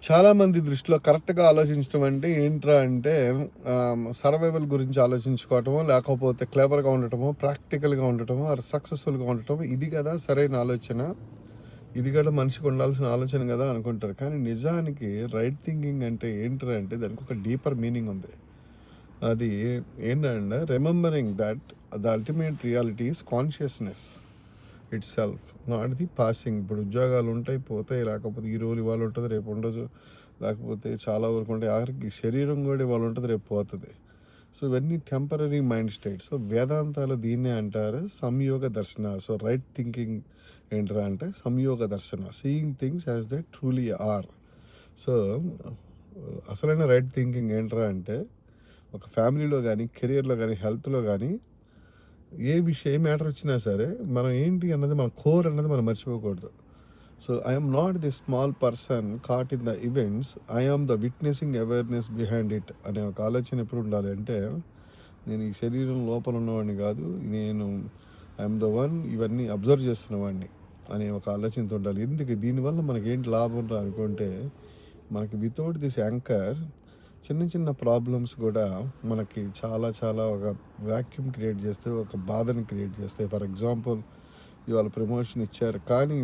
చాలామంది దృష్టిలో కరెక్ట్‌గా ఆలోచించడం అంటే ఏంట్రా అంటే సర్వైవల్ గురించి ఆలోచించుకోవటమో, లేకపోతే క్లెవర్‌గా ఉండటమో, ప్రాక్టికల్‌గా ఉండటమో, ఆర్ సక్సెస్‌ఫుల్‌గా ఉండటమో ఇది కదా సరైన ఆలోచన. ఇది కూడా మనిషికి ఉండాల్సిన ఆలోచన కదా అనుకుంటారు. కానీ నిజానికి రైట్ థింకింగ్ అంటే ఏంట్రా అంటే దానికి ఒక డీపర్ మీనింగ్ ఉంది. అది ఏంటంటే remembering that the ultimate reality is consciousness it self, not the passing. ఇప్పుడు ఉద్యోగాలు ఉంటాయి, పోతాయి, లేకపోతే ఈ రోజు ఇవాళ ఉంటుంది, రేపు ఉండదు, లేకపోతే చాలా వరకు ఉంటాయి, ఆఖరికి శరీరం కూడా ఇవాళ ఉంటుంది, రేపు పోతుంది. సో ఇవన్నీ టెంపరీ మైండ్ స్టేట్. సో వేదాంతాలు దీన్నే అంటారు సంయోగ దర్శన. సో రైట్ థింకింగ్ ఏంట్రా అంటే సంయోగ దర్శన, seeing things as they truly are. So అసలైన రైట్ థింకింగ్ ఏంట్రా అంటే ఒక ఫ్యామిలీలో కానీ, కెరియర్లో కానీ, హెల్త్లో కానీ ఏ విషయం ఏ మ్యాటర్ వచ్చినా సరే మనం ఏంటి అన్నది మన కోర్ అన్నది మనం మర్చిపోకూడదు. So I'm not the small person caught in the events, I'm the witnessing awareness behind it అనే ఒక ఆలోచన ఎప్పుడు ఉండాలి అంటే నేను ఈ శరీరం లోపల ఉన్నవాడిని కాదు, నేను ఐఎమ్ ద వన్ ఇవన్నీ అబ్జర్వ్ చేస్తున్నవాడిని అనే ఒక ఆలోచనతో ఉండాలి. ఎందుకు దీనివల్ల మనకి ఏంటి లాభం రా అనుకుంటే మనకి వితౌట్ దిస్ యాంకర్ చిన్న చిన్న ప్రాబ్లమ్స్ కూడా మనకి చాలా చాలా ఒక వ్యాక్యూమ్ క్రియేట్ చేస్తే, ఒక బాధని క్రియేట్ చేస్తాయి. ఫర్ ఎగ్జాంపుల్ ఇవాళ ప్రమోషన్ ఇచ్చారు కానీ